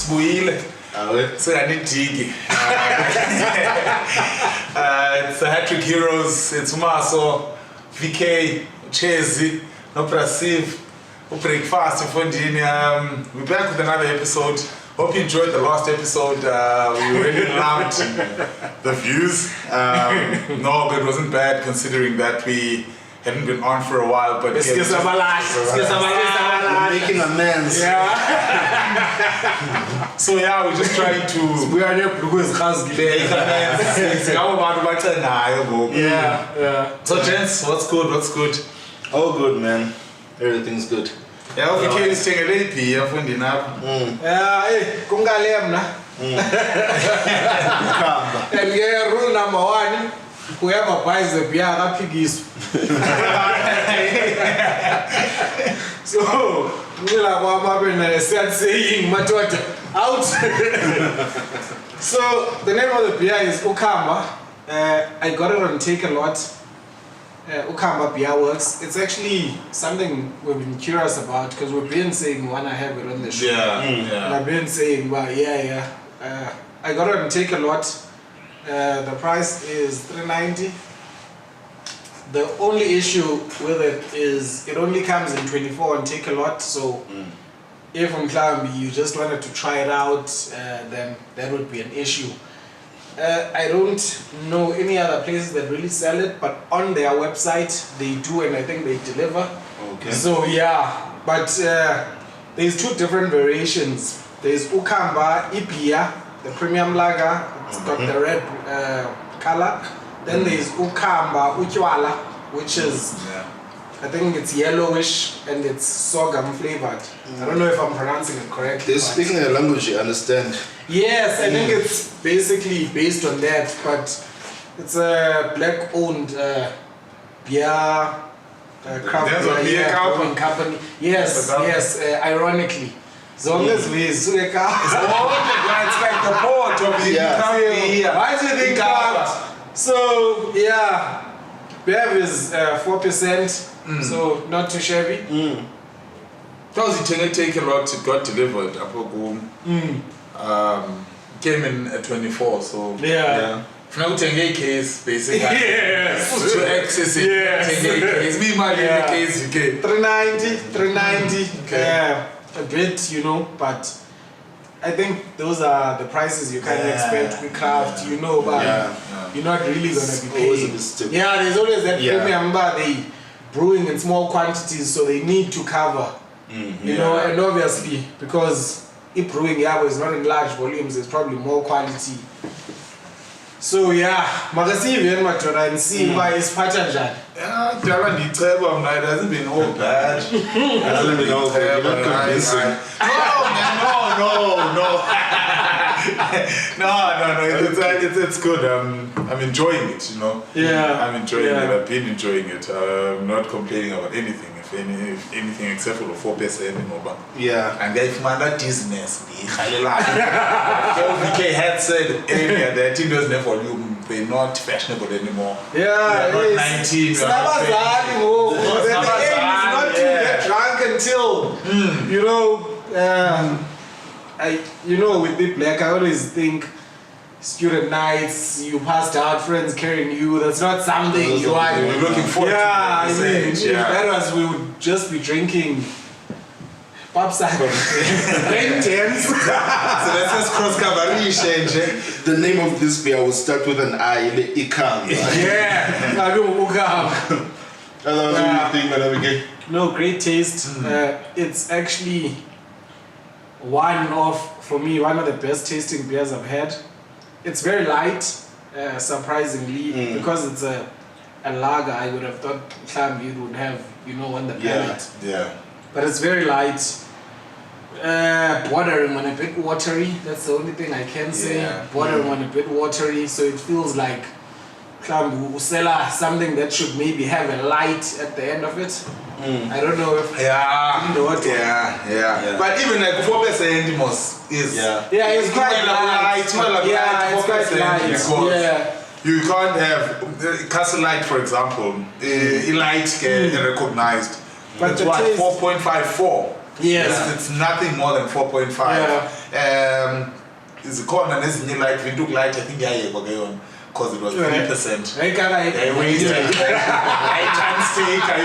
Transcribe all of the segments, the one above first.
Sibuyile. So I need Digi. It's the Hattrick Heroes. It's Maso, VK, Chezi, no Prasiv, Breakfast, Fondini. We're back with another episode. Hope you enjoyed the last episode. We really loved the views. No, but it wasn't bad considering that we hadn't been on for a while. But making amends. Yeah. So yeah, we're just trying to. We are here because yeah. So gents, what's good? What's good? All good, man. Everything's good. Yeah, okay, let's take a late pee. Yeah, hey, kungalem na. And yeah, rule number 1. Whoever buys the beer, that pig is. So, start saying, Matota, out. So, the name of the beer is Ukamba. I got it on Take a Lot. Ukamba beer works. It's actually something we've been curious about because we've been saying we want to have it on the show. Yeah. And I've been saying, well, I got it on Take a Lot. The price is $3.90. The only issue with it is it only comes in 24 and Take a Lot. So if on Klambi you just wanted to try it out, then that would be an issue. I don't know any other places that really sell it, but on their website they do, and I think they deliver. Okay. So yeah, but there's 2 different variations. There's Ukamba Ipia, the premium lager. It's got the red color. Then there's Ukamba Uchwala, which is, I think it's yellowish and it's sorghum flavored. I don't know if I'm pronouncing it correctly. They're speaking a language you understand. Yes, I think it's basically based on that, but it's a black-owned beer craft beer company. Yes, ironically. As long as we it's like the port of the company. Why do you think that? So yeah, beer is 4%, so not too shabby. Because it take a lot, it got delivered. Came in at 24, so yeah. Now take a case basically. Yes. To access it. Yes. Take a case. Me money in the case you get. 390. Okay. A bit, but I think those are the prices you kind of expect with craft, but you're not really gonna be paying. There's always that premium, but they brewing in small quantities, so they need to cover. And obviously because if brewing is not in large volumes, it's probably more quality. So magasivi and matora and see why it's pattern. It hasn't been all bad. It hasn't been all bad. No. It's good. I'm enjoying it, Yeah. I'm enjoying it. I've been enjoying it. I'm not complaining about anything. If anything except for the 4% anymore. And if man that business, VK had said earlier that it doesn't have volume. We're not fashionable anymore. We're not 19. The aim is not to get drunk until with the black. I always think student nights, you passed out, friends carrying you. That's not something you are looking forward to. If that was, we would just be drinking Popsa. So let's just cross cover. The name of this beer will start with an I, Ikam. No, great taste. It's actually one of the best tasting beers I've had. It's very light, surprisingly, because it's a lager. I would have thought it would have, on the palate. Yeah. But it's very light, bordering on a bit watery. That's the only thing I can say. Bordering on a bit watery, so it feels like something that should maybe have a light at the end of it. I don't know if But even like 4% is it's quite light. It's quite light. You can't have Castle Light, for example. Light recognized. But it's 4.54. Yes. It's nothing more than 4.5. Is corner as in like we took light, I think because it was 3%. I chance taker,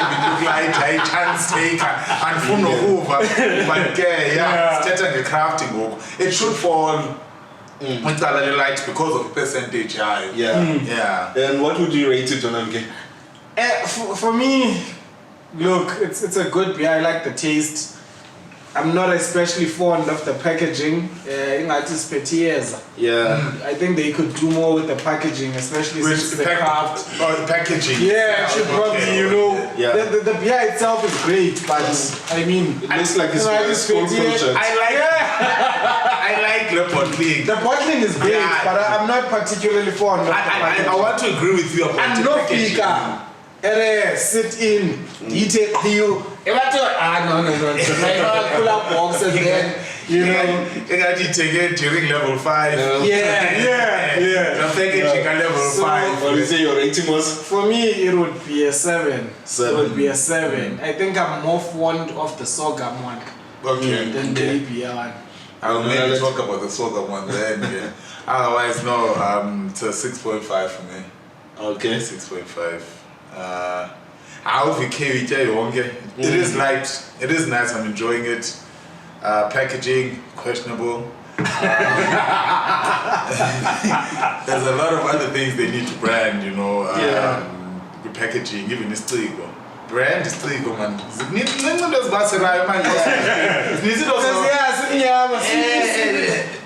I chance taker, and full over. But it's crafting. It should fall with the light because of percentage. Yeah. And what would you rate it on? For me, look, it's a good beer. I like the taste. I'm not especially fond of the packaging. Proteas. Yeah. I think they could do more with the packaging, especially since the craft. Oh, the packaging. Yeah, it should probably, the beer itself is great, but I mean, it looks like it's full project. I like the bottling. The bottling is great, but I'm not particularly fond of the packaging. I want to agree with you about and the no packaging. fika. Sit in, eat a peel. No. Pull up box and then, You got to take it during level 5. Yeah. The packaging at level 5. What do you say your rating was? For me, it would be a 7. 7. It would be a 7. I think I'm more fond of the sorghum one than the IPA one. I'll maybe talk about the sorghum one then. Otherwise, no, it's a 6.5 for me. Okay. 6.5. It is light, it is nice, I'm enjoying it. Packaging, questionable. There's a lot of other things they need to brand, the packaging, even the strigo. Brand is strigo, man.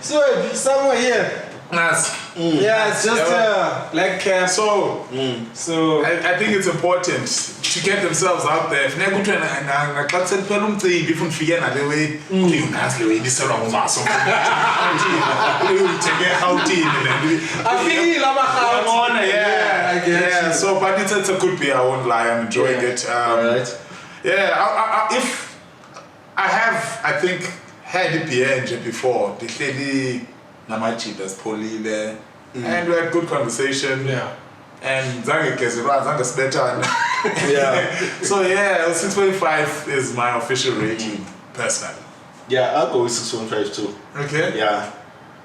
So, somewhere here. Nice. Yeah, it's just a black cap. So I think it's important to get themselves out there. If I so but it's a good beer, I won't lie, I'm enjoying it. Right. If I think had it beer before, the lady Namachi does Poli there. And we had good conversation. Yeah. And Zange better. So 6.5 is my official rating, personally. Yeah, I'll go with 6.5 too. Okay. Yeah,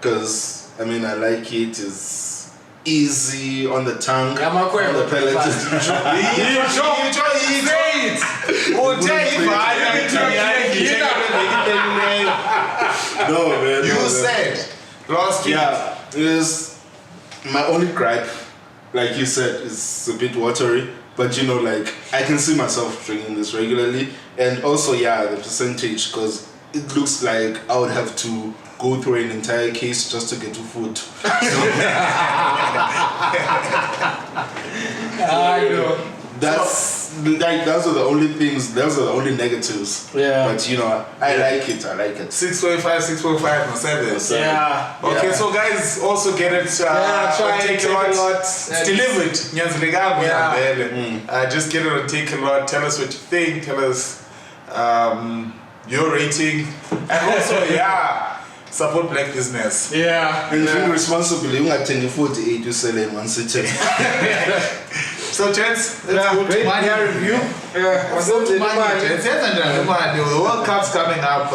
because I like it. It's easy on the tongue, on the palate. No, man. You said last week. Yeah, it is my only gripe. Like you said, it's a bit watery, but I can see myself drinking this regularly, and also the percentage, because it looks like I would have to go through an entire case just to get to food. I know. Those are the only things. Those are the only negatives. Yeah. But I like it. 6.5, no 7. Yeah. Okay, so guys also get it. Try and take a lot. It's delivered. Just get it on Take a Lot. Tell us what you think. Tell us your rating, and also support black business. Yeah. And drink responsibly. You got 48 you sell in one city. So, gents, let's go to money review. Let's go to money, gents. The World Cup's coming up.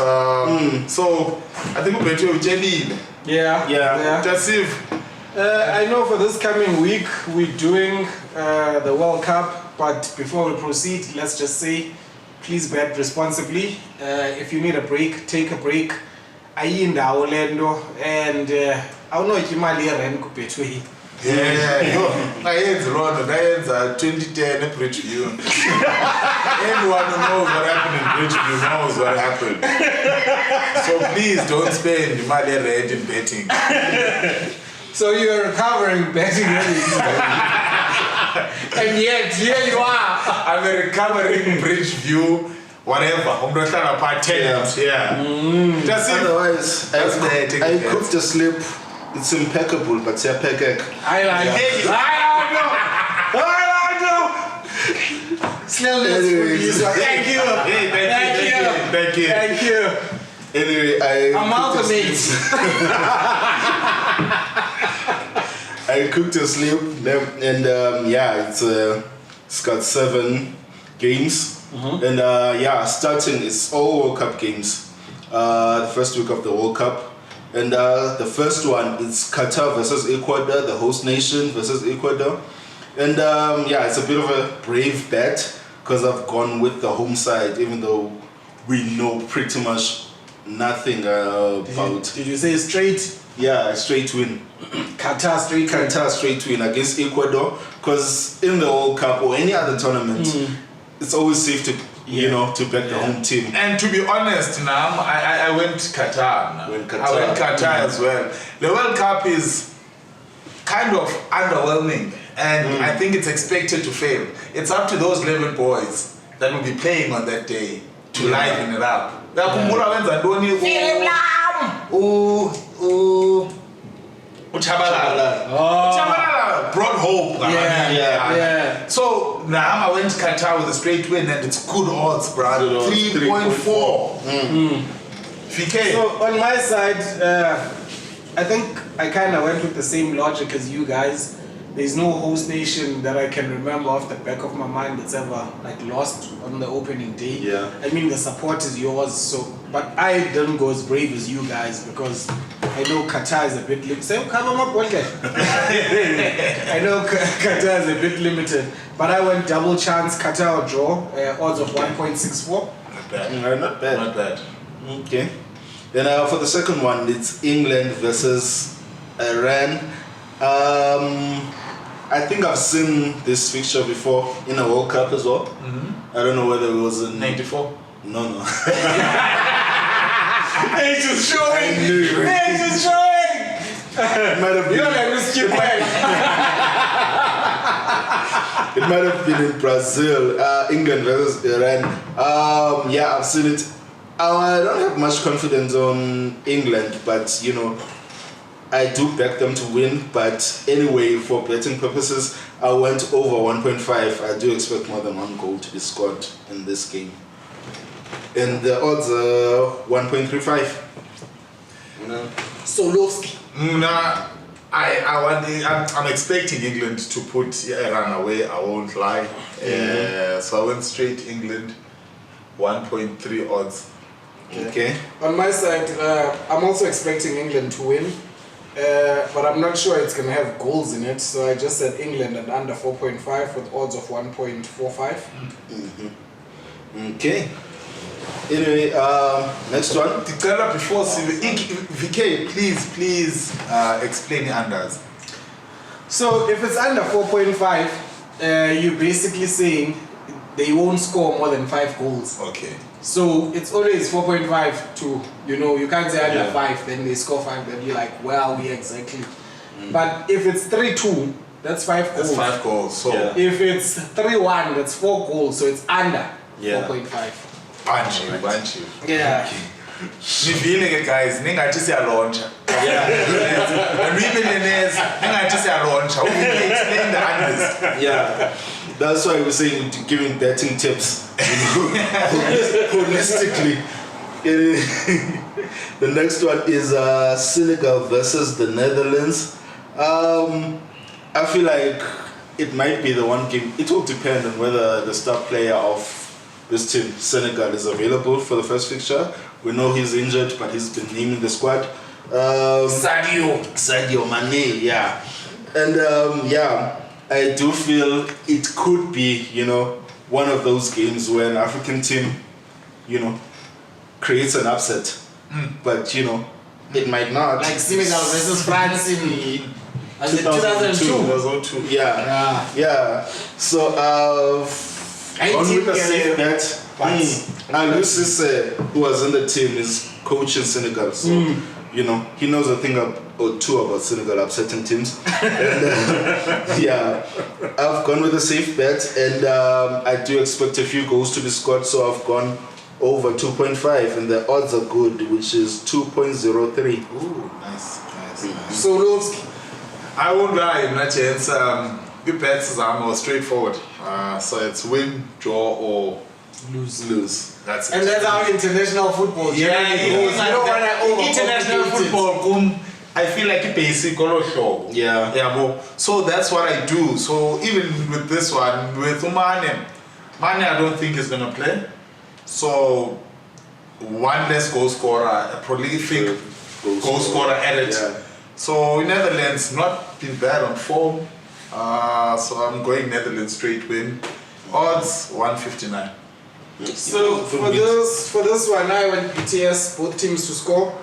So, I think we're better with Jelly. Yeah. Tassif. I know for this coming week we're doing the World Cup, but before we proceed, let's just say, please bet responsibly. If you need a break, take a break. Ayinda Orlando, and I don't know if you might hear and between. I had 2010 Bridgeview. Anyone who knows what happened in Bridgeview knows what happened. So please don't spend money in betting. So you're recovering betting and yet here you are. I'm a recovering Bridgeview. Whatever, Otherwise, I cooked a slip. It's impeccable, but it's a peck. I like it. Thank you. Thank you. Anyway, amalgamate. I cooked a slip, and it's got 7 games. And starting, it's all World Cup games. The first week of the World Cup. And the first one is Qatar versus Ecuador, the host nation versus Ecuador. And it's a bit of a brave bet because I've gone with the home side, even though we know pretty much nothing about. Did you say straight? Yeah, straight win. Qatar straight win against Ecuador. Because in the World Cup or any other tournament, it's always safe to to back the home team. And to be honest, now I went Qatar. I went Qatar as well. The World Cup is kind of underwhelming, and I think it's expected to fail. It's up to those 11 boys that will be playing on that day to liven it up. Chabalala brought hope. So now I went to Qatar with a straight win, and it's good odds, bro. 3.4. VK. So on my side, I think I kind of went with the same logic as you guys. There's no host nation that I can remember off the back of my mind that's ever lost on the opening day. Yeah. I mean, the support is yours, but I didn't go as brave as you guys because I know Qatar is a bit limited. I know Qatar is a bit limited, but I went double chance Qatar or draw, odds of 1.64. Not bad. Okay. Then for the second one, it's England versus Iran. I think I've seen this fixture before in a World Cup as well. I don't know whether it was in 94. No. It's just showing. It might have been. It might have been in Brazil, England versus Iran. I've seen it. I don't have much confidence on England, but I do back them to win. But anyway, for betting purposes, I went over 1.5. I do expect more than one goal to be scored in this game. And the odds are 1.35. Solovsky. I'm expecting England to put Iran away, I won't lie. So I went straight England, 1.3 odds. Okay. On my side, I'm also expecting England to win, but I'm not sure it's going to have goals in it, so I just said England and under 4.5 with odds of 1.45. Okay. Anyway, next one. Before VK, please explain the unders. So if it's under 4.5, you're basically saying they won't score more than 5 goals. Okay. So it's always 4.5 to, you can't say under 5, then they score 5, then you're like, well, we exactly. But if it's 3-2, that's 5 goals. That's 5 goals. So if it's 3-1, that's 4 goals, so it's under 4.5. Bunch you. Yeah. Nivile guys, ningathi siyalauncha. And we millionaires, ningathi siyalauncha. We can explain the unders. Yeah. That's why we're saying giving betting tips holistically. The next one is Senegal versus the Netherlands. I feel like it might be the one game. It will depend on whether the star player of this team, Senegal, is available for the first fixture. We know he's injured, but he's been named in the squad. Sadio Mane, yeah. And I do feel it could be, one of those games where an African team, creates an upset. But, it might not. Like Senegal versus France in 2002. Yeah. So, on with a safe bet. Lucis, who was in the team, is coaching Senegal. So, he knows a thing or two about Senegal upsetting teams. And, I've gone with a safe bet, and I do expect a few goals to be scored, so I've gone over 2.5, and the odds are good, which is 2.03. Ooh, nice. So, I won't lie, my chance. The bets are more straightforward. So it's win, draw, or lose. That's it. And that's how international football goes. International football, I feel like a basic show. Yeah. So that's what I do. So even with this one, with Umane, Mane, I don't think is going to play. So, one less goal scorer, a prolific goal scorer added. Yeah. So, Netherlands not been bad on form. So, I'm going Netherlands straight win. Odds 159. So for this one, I went BTS, both teams to score.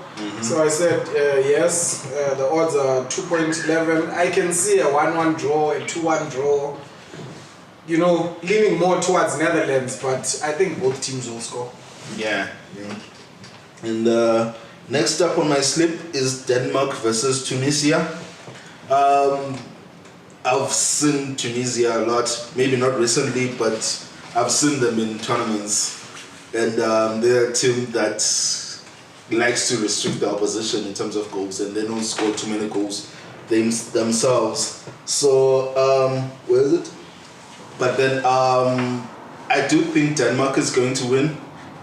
So I said yes. The odds are 2.11. I can see a 1-1 draw, a 2-1 draw. You know, leaning more towards Netherlands, but I think both teams will score. Yeah. And next up on my slip is Denmark versus Tunisia. I've seen Tunisia a lot, maybe not recently, but I've seen them in tournaments. And they're a team that likes to restrict the opposition in terms of goals, and they don't score too many goals themselves. So, where is it? But then I do think Denmark is going to win,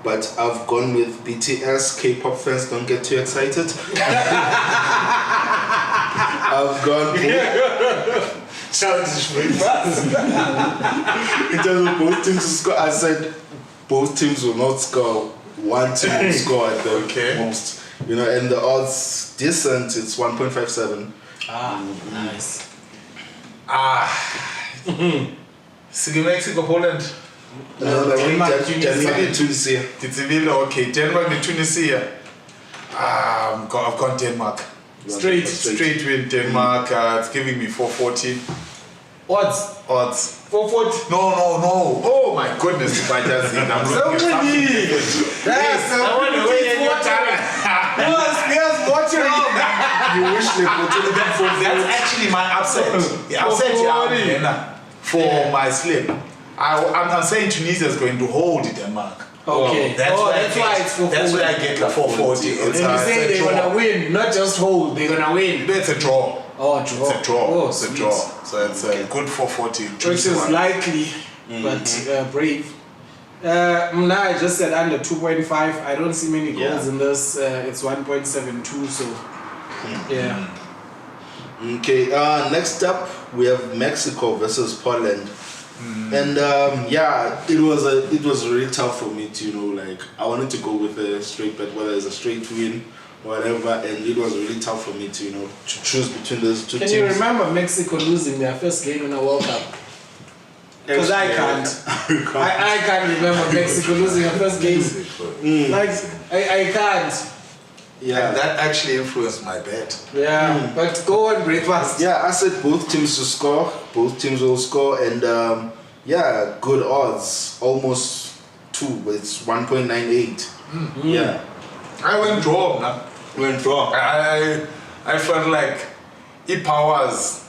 but I've gone with BTS. K-pop fans, don't get too excited. I've gone Childish very fast. in terms of both teams to score. I said both teams will not score. One team will score at the most. You know, and the odds decent. It's 1.57. Nice. Sige Mexico, Poland. Denmark, Tunisia. Okay, Denmark and Tunisia. I've gone Denmark. Straight win Denmark. It's giving me 440. Odds 440. No. Oh my goodness, if I just think I'm looking at something. Yes, I want to win your time. Yes, watch it out. You wish they put it in for That's actually my upset. Upset for my slip. I'm saying Tunisia is going to hold Denmark. Okay. That's why it's 440. That's where I get the 440. And you say they're gonna win, not just hold. They're gonna win. It's a draw. Oh, draw. It's a draw. Oh, it's a draw. So it's a good 440. Which is likely, but brave. Now I just said under 2.5. I don't see many goals in this. It's 1.72. So yeah. Okay. Next up we have Mexico versus Poland. And it was really tough for me to I wanted to go with a straight bet, whether it's a straight win or whatever, and it was really tough for me to choose between those two teams. Can you remember Mexico losing their first game in a World Cup? Because I can't. I can't remember Mexico losing their first game. I can't. Yeah, and that actually influenced my bet. Yeah, but go on, breakfast. Yeah, I said both teams to score. Both teams will score, and good odds, almost 2. It's 1.98. Yeah, I went draw. Nah. Went draw. I felt like powers,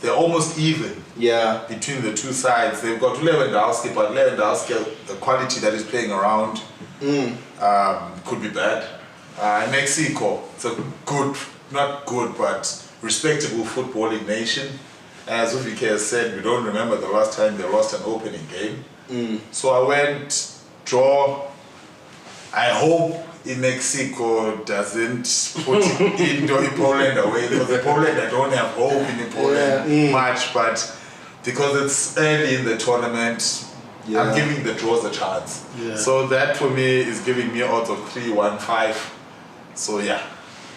they're almost even. Yeah, between the two sides. They've got Lewandowski, but Lewandowski, the quality that is playing around, could be bad. Mexico, it's a good, not good, but respectable footballing nation. As Ufike has said, we don't remember the last time they lost an opening game. So I went draw. I hope in Mexico doesn't put into Poland away, because in Poland I don't have hope in Poland much, but because it's early in the tournament, I'm giving the draws a chance. Yeah. So that for me is giving me odds of 3-1-5. So yeah.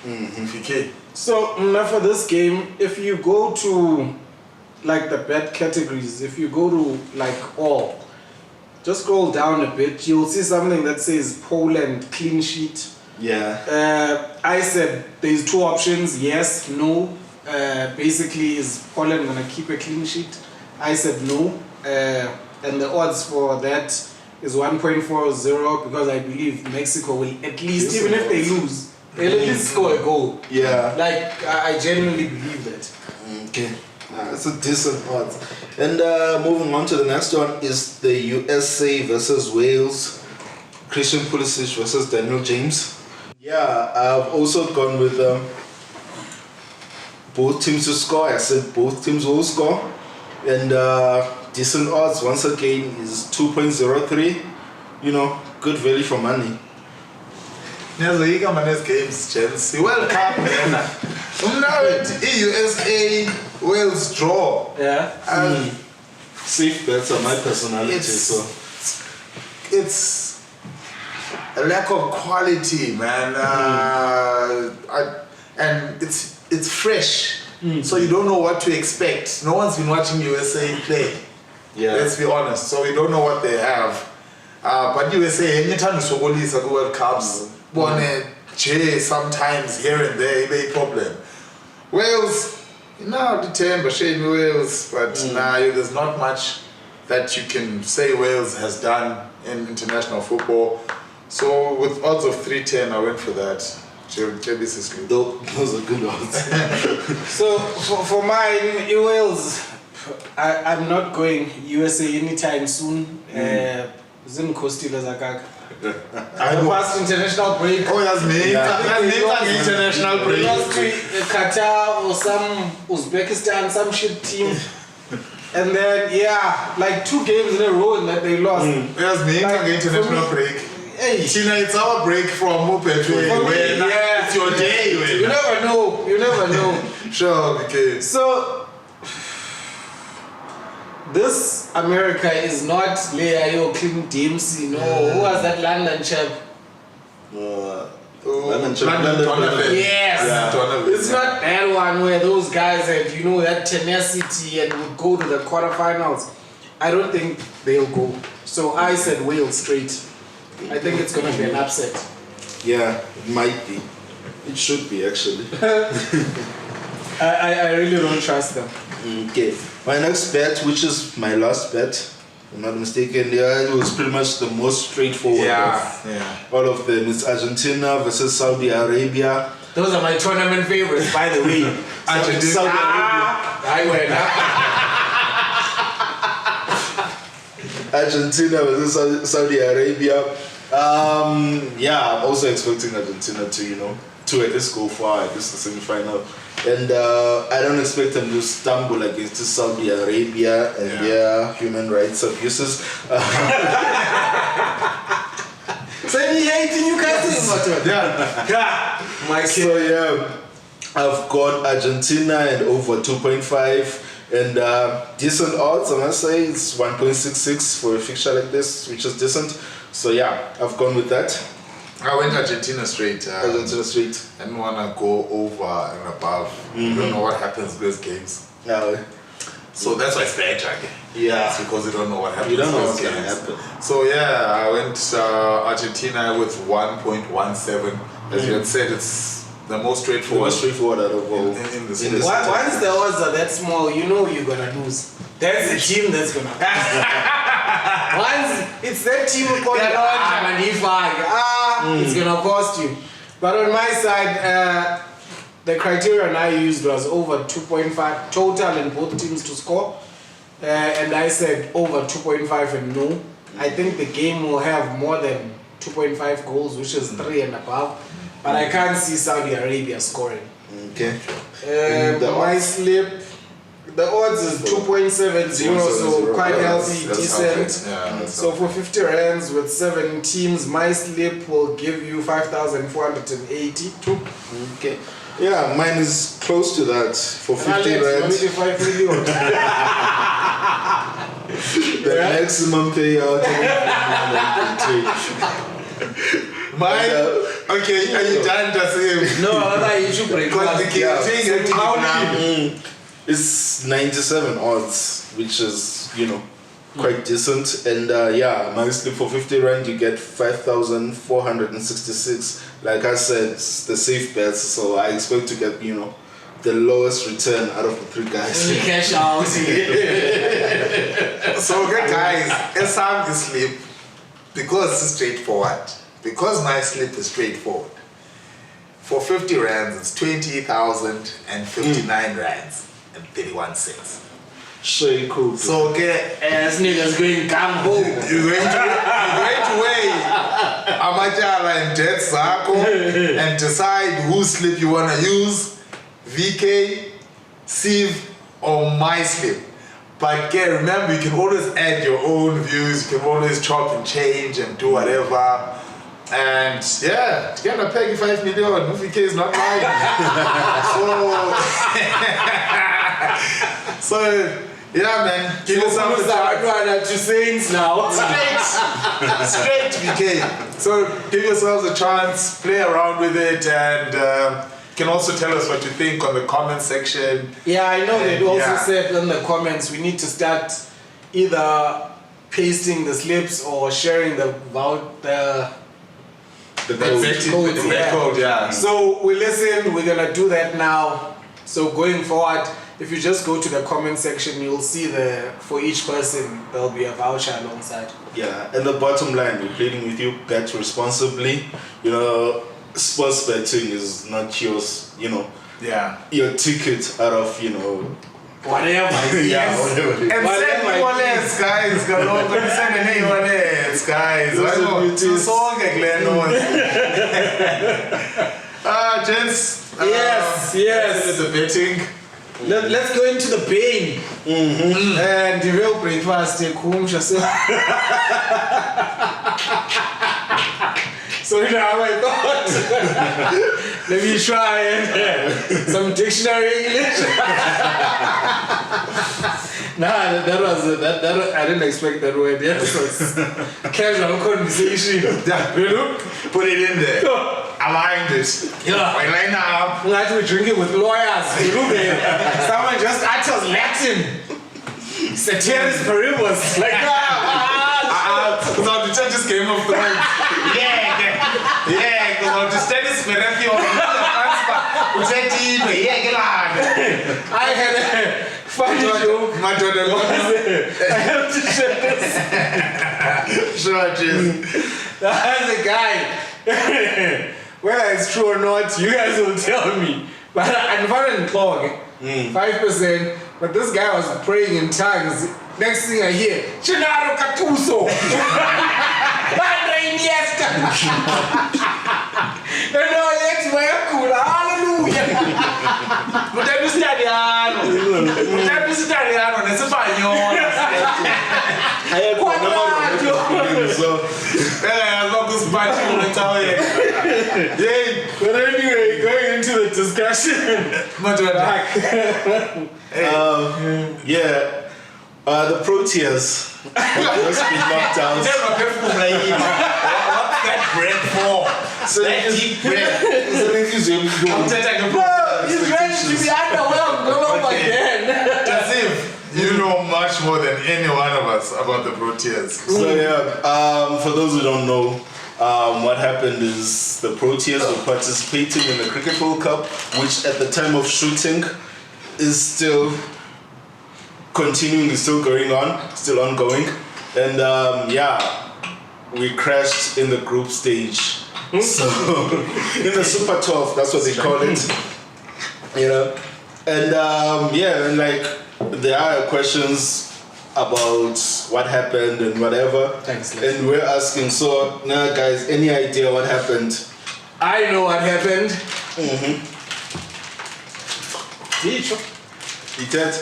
Okay. So now for this game, if you go to the bet categories, if you go to all, just scroll down a bit, you'll see something that says Poland clean sheet. Yeah. I said there's 2 options, yes, no. Basically, is Poland gonna keep a clean sheet? I said no. And the odds for that is 1.40, because I believe Mexico will at least, even if they lose, they'll at least score a goal. Yeah. I genuinely believe that. Okay. That's a decent odds. And moving on to the next one is the USA versus Wales. Christian Pulisic versus Daniel James. Yeah, I've also gone with both teams to score. I said both teams will score. And decent odds once again is 2.03. Good value for money. Niyazoyika manes games, gents. World Cup, man. USA Wales draw. Yeah. safe bets are my personality, so it's a lack of quality, man. And it's fresh, so you don't know what to expect. No one's been watching USA play. yeah. Let's be honest. So we don't know what they have. But USA, anytime you go World Cups, J sometimes here and there, a problem. Wales, the Themba, shame Wales, but there's not much that you can say Wales has done in international football. So with odds of 310, I went for that. JBC. Those are good odds. So for mine, Wales, I'm not going USA anytime soon. Zin Costil Zakak. Past international break. Oh, that's me. That's international break. Lost to Qatar or some Uzbekistan, some shit team. And then, like 2 games in a row that they lost. That's me. Like, International break. Hey. Tina, it's our break from Open. It's your day. You never know. You never know. Sure, okay. So, this America is not Leo Clean Dempsey, no. Who was that London chap? London. Yes. Yeah. It's not that one where those guys had, that tenacity and would go to the quarterfinals. I don't think they'll go. So I said Wales straight. I think it's going to be an upset. Yeah, it might be. It should be, actually. I really don't trust them. Okay. My next bet, which is my last bet, if I'm not mistaken, it was pretty much the most straightforward of all of them. It's Argentina versus Saudi Arabia. Those are my tournament favorites, by the way. Argentina, Saudi Arabia. I went Argentina versus Saudi Arabia. I'm also expecting Argentina to at least go far, at least the semi-final. And I don't expect them to stumble against Saudi Arabia and their human rights abuses. I've got Argentina and over 2.5. And decent odds, I must say, it's 1.66 for a fixture like this, which is decent. So I've gone with that. I went Argentina straight. Argentina straight. I didn't want to go over and above. You don't know what happens with those games. No. So that's why it's bad track. Yeah. It's because you don't know what happens. You don't know with what's those going to games. happen. So I went Argentina with 1.17. As you had said, it's the most straightforward. Most straightforward out of all. In this Once the odds are that small, you're gonna lose. That's the team that's gonna. Once it's that team called it's gonna cost you. But on my side, the criterion I used was over 2.5 total in both teams to score, and I said over 2.5 and no. I think the game will have more than 2.5 goals, which is 3 and above. But I can't see Saudi Arabia scoring. Okay. My slip, the odds is 2.70, so quite healthy, decent. So for 50 rands with 7 teams, my slip will give you 5,480. Okay. Yeah, mine is close to that for 50 rands. 5 million. The maximum payout. Mine? Okay, are you done to say? No, you should break It's 97 odds, which is, quite decent. And my slip for 50 rand, you get 5,466. Like I said, it's the safe bets, so I expect to get, the lowest return out of the 3 guys. Cash out. So, guys, let's have this slip because it's straightforward. Because my slip is straightforward. For 50 rands, it's 20,059 rands and 31 cents. Sure, cool. So, as niggas going gambo. You're going to weigh Amajala and Dead Zako and decide whose slip you want to use, VK, Sieve, or my slip. But remember, you can always add your own views, you can always chop and change and do whatever. And get a peg 5 million, VK is not mine. So Yeah, man. Give yourself a chance. to Saints now. Straight VK. So give yourselves a chance, play around with it, and you can also tell us what you think on the comment section. Yeah, I know they also Yeah. said in the comments we need to start either pasting the slips or sharing the code, yeah. So we listen, we're gonna do that now. So going forward, if you just go to the comment section, you'll see for each person there'll be a voucher alongside. Yeah, and the bottom line, we're pleading with you, bet responsibly. You know, sports betting is not yours, you know, Yeah. your ticket out of, you know, Whatever. yeah, whatever it is. And Whatever send me wallets, guys. Send me wallets, guys. Gents. Yes. The betting. Let's go into the pain. And the real breakfast, so you know how I thought. Let me try some dictionary English. Nah, that was I didn't expect that word. Yeah, it was casual conversation. Yeah, put it in there. Aligned it. Yeah. I line up. Like we're drinking with lawyers. Someone just utters Latin. Ceteris paribus. Like Because I'll just Game of Thrones. Yeah, because I'll just Dennis Meraki or I had a funny joke. My daughter, I have to share this. sure, Jim. There's a guy. Whether it's true or not, you guys will tell me. But I'm found 5%. But this guy was praying in tongues. Next thing I hear, Chinaro Katuso. Hallelujah. But anyway, going into the discussion. The Proteas just been knocked out. What's that bread for? So That deep bread. He's ready to be underwhelmed all over again. As if you know much more than any one of us about the Proteas. So for those who don't know, what happened is the Proteas were participating in the Cricket World Cup, which at the time of shooting is still continuing, is still going on, still ongoing. And we crashed in the group stage. So in the Super 12, that's what they call it. You know? And and like there are questions about what happened and whatever. Thanks, and we're asking, so now guys, any idea what happened? I know what happened. You did?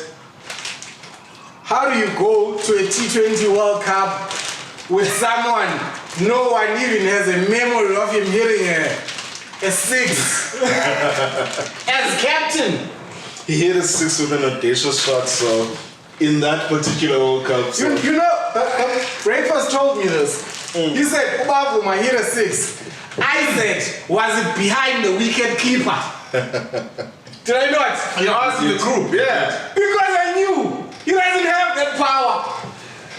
How do you go to a T20 World Cup with someone no one even has a memory of him hitting a six as captain? He hit a six with an audacious shot, so in that particular World Cup. So. You know, Breakfast told me this. He said, Bavuma hit a six. I said, was it behind the wicket keeper? Did I not? You asked the group, yeah. Because I knew he doesn't have that power.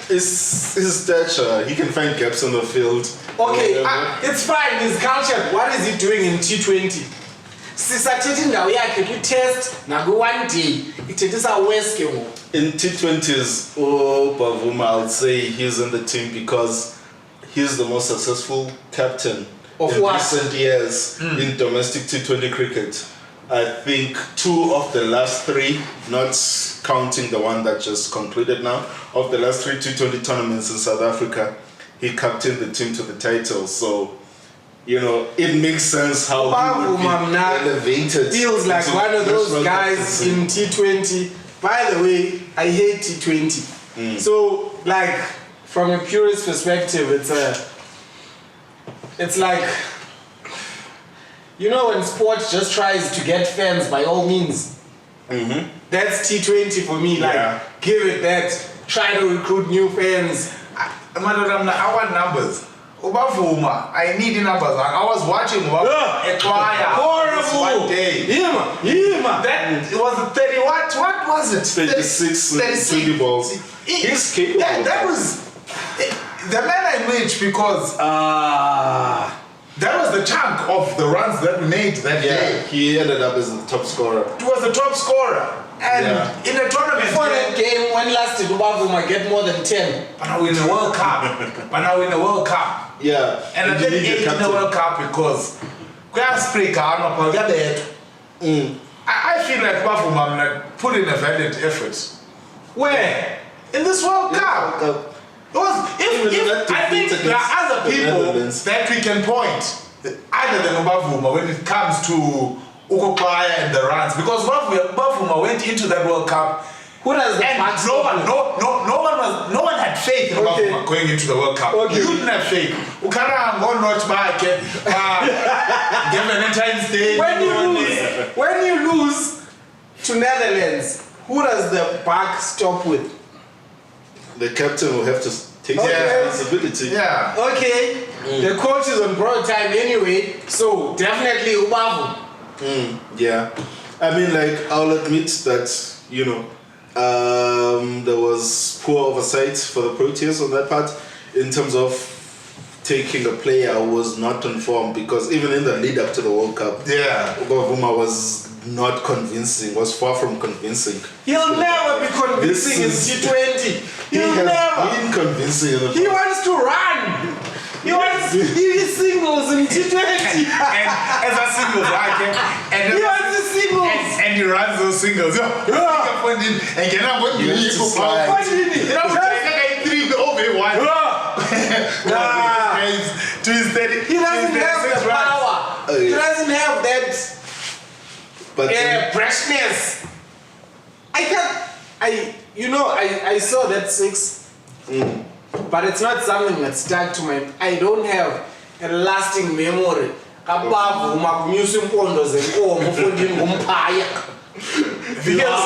It's his stature. He can find gaps on the field. Okay, it's fine. He's cultured. What is he doing in T20? Sisathithi ndawo yakhe ku-test naku-one day ithethisa West ke ngoku. In T20s, Bavuma, I would say he's in the team because he's the most successful captain of in what? recent years in domestic T20 cricket. I think 2 of the last 3, not counting the one that just concluded now, of the last 3 T20 tournaments in South Africa, he captained the team to the title. So, you know, it makes sense how he would be elevated. Feels like one of those guys in T20. By the way, I hate T20. So, like, from a purist perspective, it's like, you know, when sports just tries to get fans by all means. That's T20 for me. Like, give it that. Try to recruit new fans. Madam, I want numbers. Bavuma, I need the numbers. I was watching Equire. Horrible. One day. Hima. That it was 30. What was it? 36 20 balls. He's capable. That was the man I made because that was the chunk of the runs that we made that day. He ended up as the top scorer. He was the top scorer. And in a tournament before that game, when last did Bavuma get more than 10? But now in the World Cup. Yeah. And I didn't get in the World Cup because I feel like Bavuma put in a valid effort. Where? In this World Cup. Because if I think there are other people that we can point other than Bavuma when it comes to Ukopaya and the runs, because Bavuma went into that World Cup. Who does the and no one had faith in Bavuma going into the World Cup. You didn't have faith. Ukara go not back. Valentine's Day. When you lose to Netherlands, who does the buck stop with? The captain will have to take responsibility. Yeah. Okay. The coach is on broad time anyway, so definitely Ubavu. Yeah. I mean, like, I'll admit that, you know, there was poor oversight for the Proteas on that part in terms of taking a player who was not on form, because even in the lead up to the World Cup, Bavuma was not convincing, was far from convincing. He'll never be convincing in T20. He'll never been convincing in the He wants to run. He singles in T20. And as a singles, he wants the singles. And he runs those singles. And get up what you need to slide. He doesn't have the power. He doesn't have that freshness. I saw that 6. But it's not something that stuck to my. I don't have a lasting memory. Bavuma kunyusa impondo zenkomo ufundini ngumpaya. Because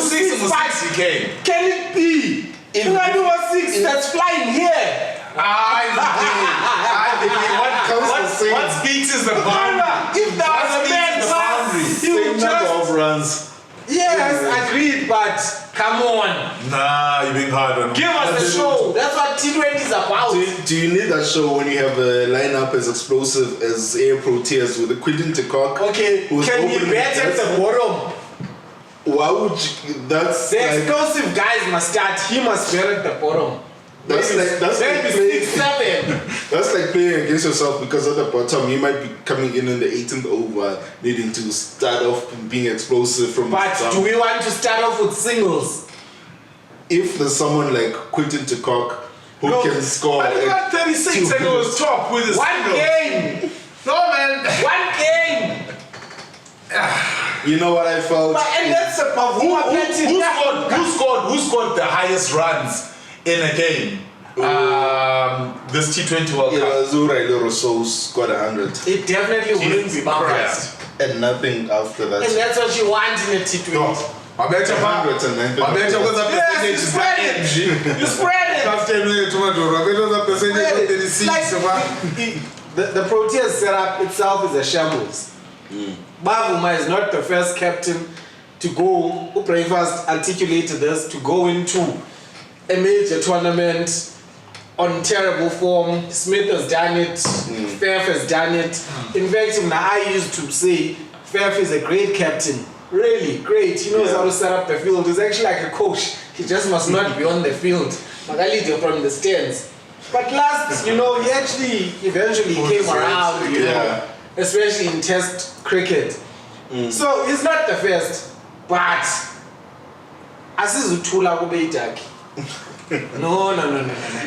6 came. Can it be? If I do a 6 that's flying here. What speaks is the boundary. If there was a man he would just runs. Yes, agreed, but come on. Nah, you're being hard on him. Give us the show. That's what T20 is about. Do you need that show when you have a lineup as explosive as Air Proteas with a Quinton de Kock? Okay, can he bet at the bottom? Why would you? That's the explosive guys must start. He must bet at the bottom. That's like playing 6-7. That's like playing against yourself, because at the bottom you might be coming in the 18th over, needing to start off being explosive from. But do we want to start off with singles? If there's someone like Quinton de Kock who can score. But he got 36 and he was top with his one game. No man. One game. You know what I felt? And that's a Bavuma who scored the highest runs in a game? This T20 World Cup. Zura Rosso scored 100. It definitely wouldn't be Bavuma. And nothing after that. And that's what you want in a T20. No. I bet you 190. I bet you was a percentage. You spread it. You spread it. The Proteas setup itself is a shambles. Bavuma is not the first captain to go, Breakfast articulated this, to go into a major tournament on terrible form. Smith has done it, Fairf has done it. In fact, I used to say Fairf is a great captain. Really great. He knows how to set up the field. He's actually like a coach. He just must not be on the field. Magalito from the stands. But last, he actually eventually came around, you know, especially in Test cricket. So he's not the first, but asizutula kubeitaki. No.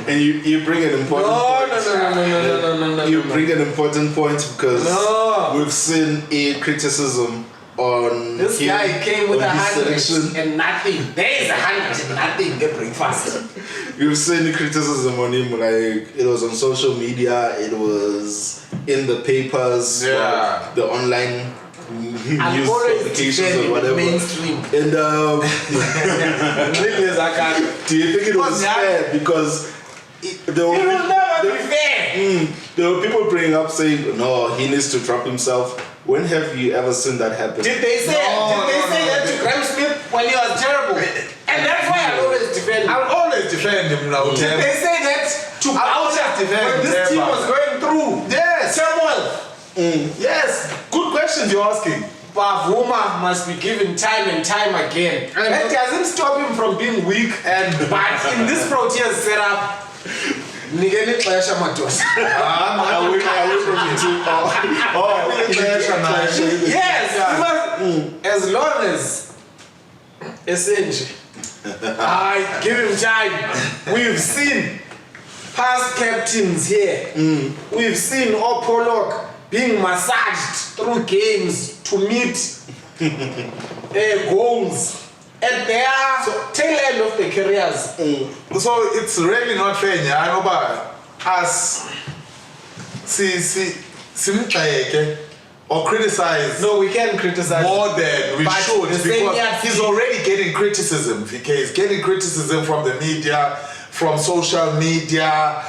And you bring an important point. No. You bring an important point because we've seen a criticism on this guy came with 100 selection. And nothing. There is 100 and nothing. Get breakfast. You've seen criticism on him, like it was on social media, it was in the papers, the online I'm news always publications or defending whatever. mainstream. And Really, I can't. do you think it was fair? Because there were, It will never be fair. there were people bringing up saying, no, he needs to drop himself. When have you ever seen that happen? Did they say that to Graham Smith when he was terrible? And that's why I always defend him. I'll always defend him now. Did they say that to Bauta when this team was going through? Yes. Samuel. Yes. Good questions you're asking. Bavuma must be given time and time again. That doesn't stop him from being weak. But in this Proteas setup, Nigeni Klasha Matos. I will from you too. Yes, as long as essentially, I give him time. We've seen past captains here. We've seen Opolok being massaged through games to meet goals at their tail end of their careers. So it's really not fair, I know, but us or criticize. No, we can criticize more than we but should, the same because he's already getting criticism. VK is getting criticism from the media, from social media,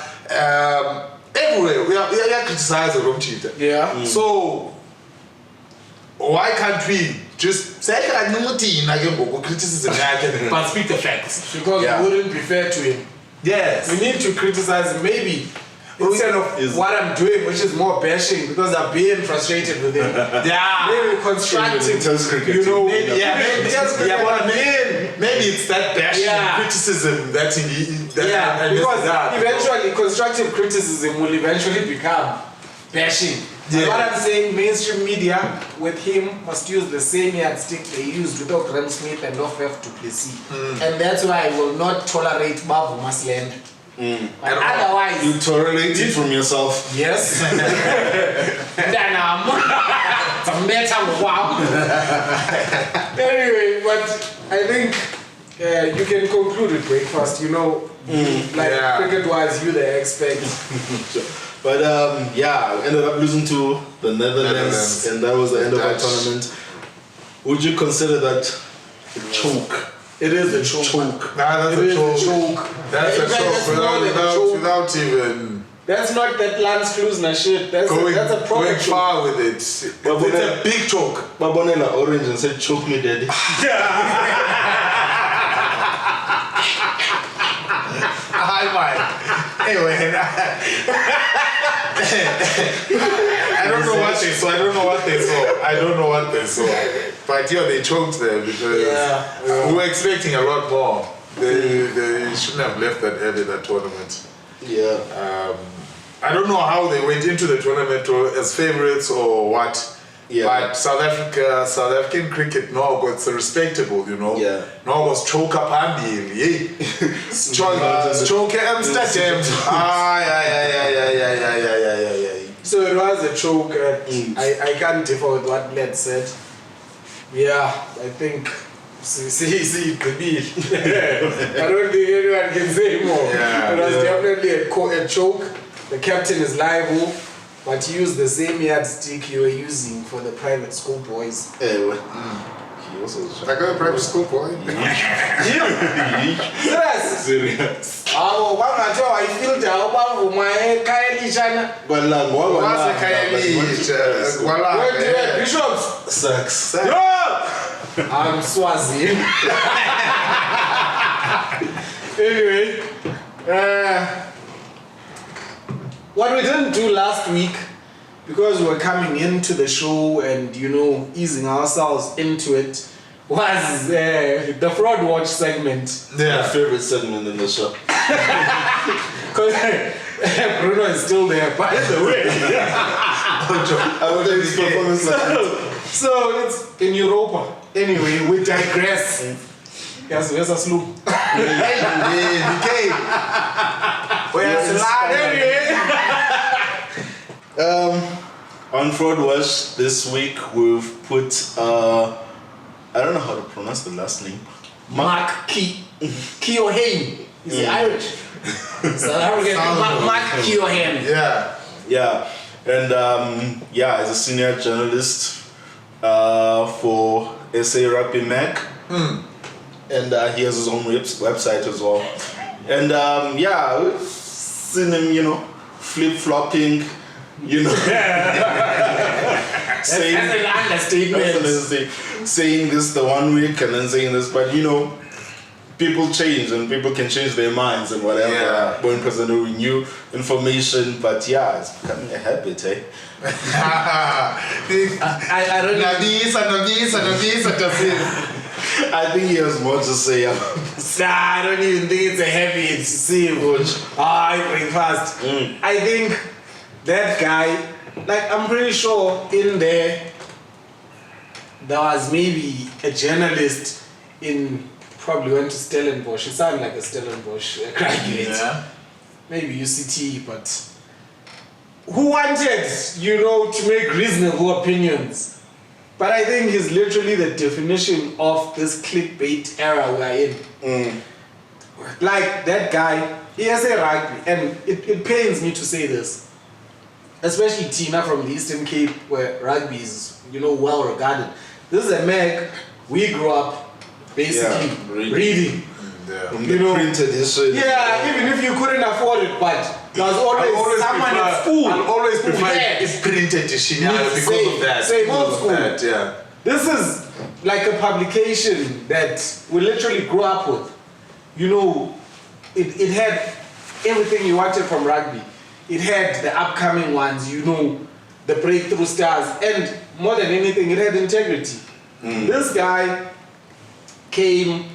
everywhere. We are criticizing from Twitter. Yeah. So why can't we just say criticism but speak the facts? Because it wouldn't be fair to him. Yes. We need to criticize him, maybe instead of what I'm doing, which is more bashing, because I'm being frustrated with him. Maybe constructive. You know, maybe it's that bashing criticism that because eventually constructive criticism will eventually become bashing. And what I'm saying, mainstream media with him must use the same yardstick they used with Graham Smith and Ofef to Plessis. And that's why I will not tolerate Bavuma's land. But otherwise, you tolerate it from yourself. Yes. Then wow. Anyway, but I think you can conclude with breakfast. You know, cricket-wise, you're the expert. But I ended up losing to the Netherlands, and that was the end of our tournament. Would you consider that a choke? It is a choke. That's a choke. That's a choke without even. That's not that Lance Klusner shit. That's a proper going choke. far with it. It's a big choke. Babonela orange and said, "Choke me, daddy." Anyway, I don't know what they saw. But they choked them because we were expecting a lot more. They shouldn't have left that early, that tournament. Yeah. I don't know how they went into the tournament as favorites or what. Yeah. But South African cricket, no, it's respectable, you know. Yeah. No, was choke up Andy. Choke Amsterdam. So it was a choke. I can't differ with what Led said. Yeah, I think. See, it could be. I don't think anyone can say more. Yeah, it was definitely a choke. The captain is liable. But use the same yardstick you were using for the private school boys. He also was I got a private school boy. Serious? Oh, I feel Bishops. Sucks. I'm Swazi. Anyway, what we didn't do last week, because we were coming into the show and, easing ourselves into it, was the Fraud Watch segment. My favorite segment in the show. Because Bruno is still there, by the way. So it's in Europa. Anyway, we digress. Yes, where's a sloop? On Fraud Watch this week we've put I don't know how to pronounce the last name. Mark Keohane. He's Irish. South African. Mark Keohane. Yeah. And as a senior journalist for SA Rugby Mac. And he has his own website as well. And yeah, we've seen him, flip-flopping, saying, That's an understatement. saying this the one week and then saying this, but people change and people can change their minds and whatever. Yeah. When presented with new information, but yeah, it's becoming a habit, eh? I don't know. I think he has more to say. Nah, I don't even think it's a habit. See, coach. I bring fast. I think that guy, I'm pretty sure in there was maybe a journalist probably went to Stellenbosch. He sounded like a Stellenbosch graduate. Yeah. Maybe UCT, but who wanted, to make reasonable opinions. But I think he's literally the definition of this clickbait era we're in. Like that guy, he has a rugby, and it pains me to say this, especially Tina from the Eastern Cape, where rugby is, well regarded. This is a Meg we grew up basically reading. Yeah. From the print edition. Yeah, even if you couldn't afford it, but there was always someone at school. I'll always who prefer had it's printed edition Yeah, because of that. same old Because of school. that, yeah. This is like a publication that we literally grew up with. It had everything you wanted from rugby. It had the upcoming ones, the breakthrough stars, and more than anything, it had integrity. This guy came,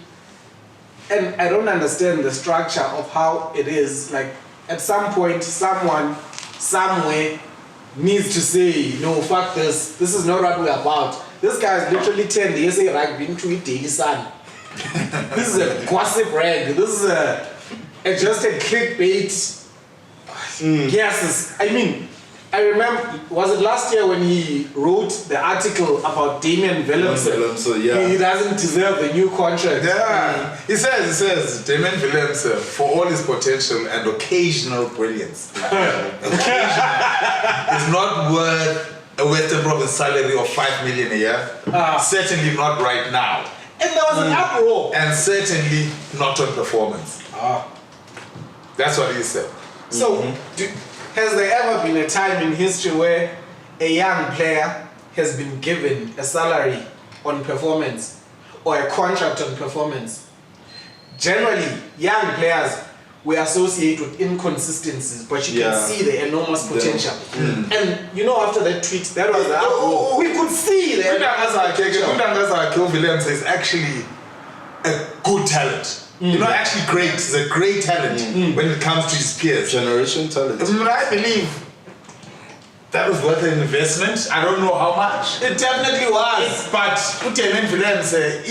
and I don't understand the structure of how it is. Like, at some point, someone, somewhere, needs to say, no, fuck this. This is not what we're about. This guy's literally turned the SA Rugby into a Daily Sun. This is a gossip rag. This is just a clickbait. Guesses. I mean, I remember, was it last year when he wrote the article about Damian Willemse? Yeah. He doesn't deserve the new contract. Yeah, he says, Damian Willemse, for all his potential and occasional brilliance, is not worth a Western Province salary of 5 million a year. Certainly not right now. And there was an uproar. And certainly not on performance. That's what he said. So, has there ever been a time in history where a young player has been given a salary on performance or a contract on performance? Generally, young players we associate with inconsistencies, but you can see the enormous potential. And after that tweet, that was the uproar. We could see the enormous potential. Willemse is actually a good talent. Actually great. He's a great talent when it comes to his peers. Generation talent. I believe that was worth an investment. I don't know how much. It definitely was. But Damian Willemse,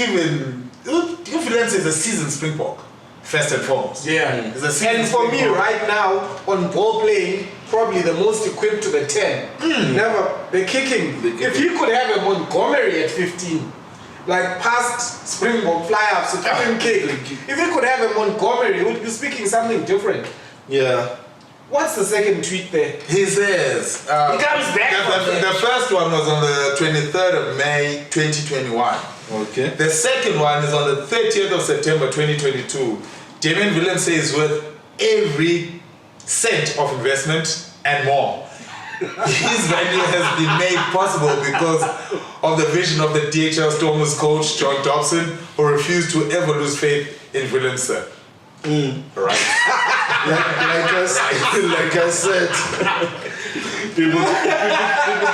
Willemse is a seasoned Springbok, first and foremost. Yeah. He's a seasoned And for me, Springbok. right now, on ball playing, probably the most equipped to the 10. Never. The kicking. If he could have a Montgomery at 15, like past Springbok fly-ups, if he couldn't kick. If he could have a Montgomery, he would be speaking something different. Yeah. What's the second tweet there? He says, He comes back from the first one was on the 23rd of May 2021. Okay. The second one is on the 30th of September 2022. Damian Willemse is worth every cent of investment and more. His value has been made possible because of the vision of the DHL Stormers coach John Dobson, who refused to ever lose faith in Willemse. Right. Like I said, people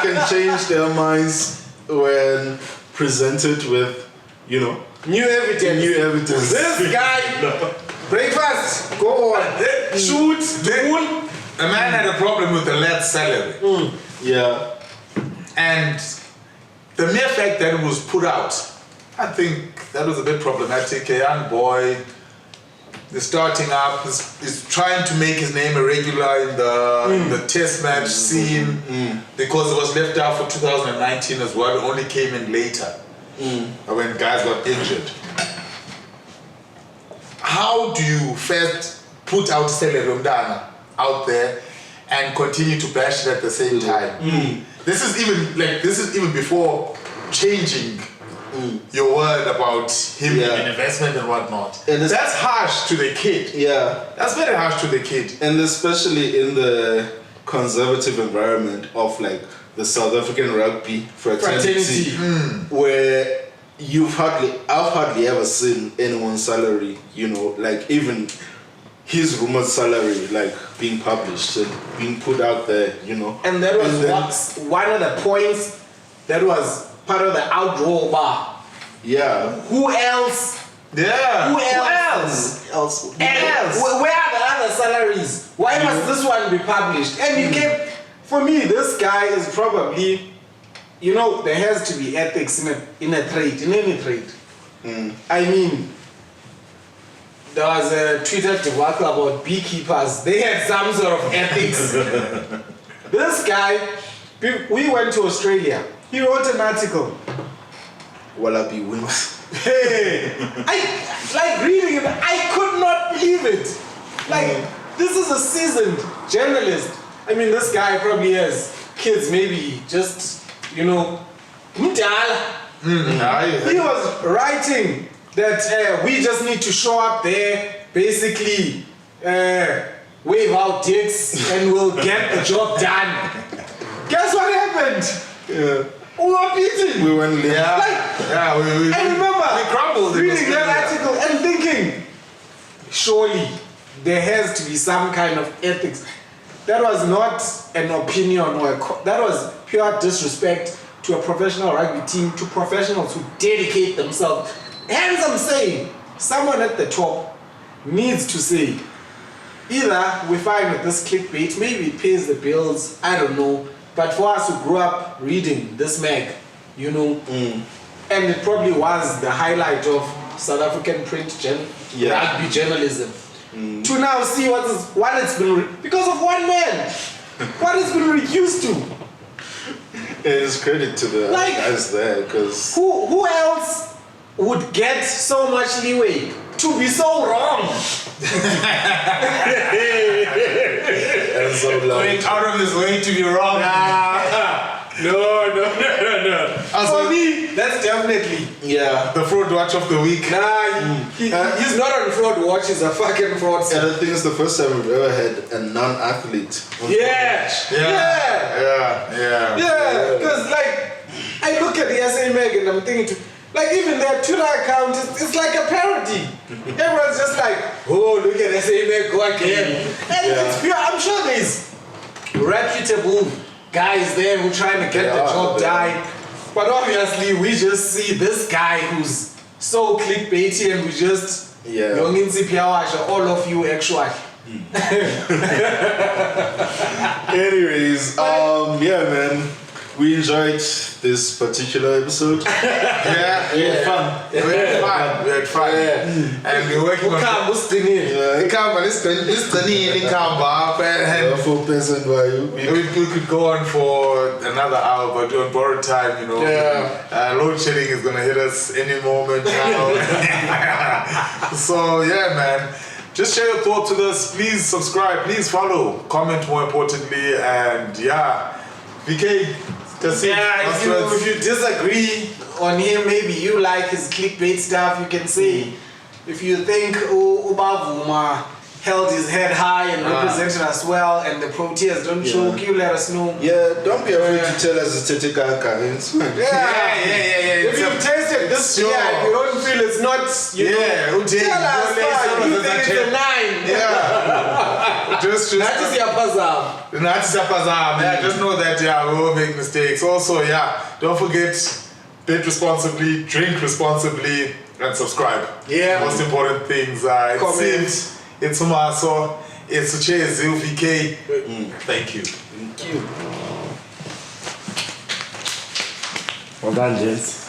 can change their minds when presented with, New evidence. This guy, breakfast, go on, shoot, pool. The man had a problem with the lad's salary. Yeah. And the mere fact that it was put out, I think that was a bit problematic. A young boy is starting up, is trying to make his name a regular in the test match scene because it was left out for 2019 as well. It only came in later when guys got injured. How do you first put out Sele Romdana out there and continue to bash it at the same time? This is even before changing your word about him Yeah. being investment and whatnot. And it's- that's harsh to the kid. Yeah. That's very harsh to the kid. And especially in the conservative environment of like the South African rugby fraternity. Where I've hardly ever seen anyone's salary, you know, like even his rumored salary like being published and being put out there, you know. And that was then- one of the points that was part of the outdraw bar. Yeah. Who else? Yeah. Who else? And where are the other salaries? Why must this one be published? And you came, for me, this guy is probably, you know, there has to be ethics in a trade, in any trade. I mean, there was a Twitter debacle about beekeepers. They had some sort of ethics. This guy, we went to Australia. He wrote an article. Wallaby wins. Hey, I like reading it. I could not believe it. Like, this is a seasoned journalist. I mean, this guy probably has kids, maybe just, you know, mdala. He was writing that we just need to show up there, basically wave out dicks, and we'll get the job done. Guess what happened? Yeah. We were beaten. We went limp. Yeah. Like, we I remember we crumbled in reading that Australia. article and thinking, surely there has to be some kind of ethics. That was not an opinion or that was pure disrespect to a professional rugby team, to professionals who dedicate themselves. Hence I'm saying, someone at the top needs to say, either we find that this clickbait, maybe it pays the bills, I don't know, but for us who grew up reading this mag, you know, and it probably was the highlight of South African print rugby journalism. To now see what it's been, because of one man, what it's been reduced to. It is credit to the Like, guys there, because Who else would get so much leeway to be so wrong? and so Going like, out of his way to be wrong. No. For me, that's definitely. yeah. The fraud watch of the week. He's not on fraud watch, he's a fucking fraudster. And I think it's the first time we've ever had a non-athlete. on Yeah. Yeah. Because like, I look at the SA Mag and I'm thinking, like even their Twitter account, it's like a parody. Everyone's just like, oh, look at SA Mag go again. And it's pure, I'm sure there's reputable guys there who trying to get the job done. But obviously we just see this guy who's so clickbaity and we just, all of you actually. Anyways, yeah, man, we enjoyed this particular episode. Yeah, we had fun. We had fun. And we're working on Come, what's the name? For peasant value. we could go on for another hour, but we're on borrowed time, you know. Load shedding is gonna hit us any moment now. So yeah, man. Just share your thoughts with us. Please subscribe. Please follow. Comment more importantly. And yeah, VK. If you disagree on him, maybe you like his clickbait stuff, you can say. If you think Bavuma held his head high and represented us well and the Proteas don't choke, you let us know. Yeah, don't be afraid to tell us it's Tetekaka. It's fine. If you've tasted this beer and you don't feel it's not, tell us, you think it's a 9. Just That is your puzzle. just know that we will make mistakes. Also, don't forget, bet responsibly, drink responsibly, and subscribe. Most important things. It's Umaso, it's Uchezi, VK. Thank you. Thank you. Well done, gents.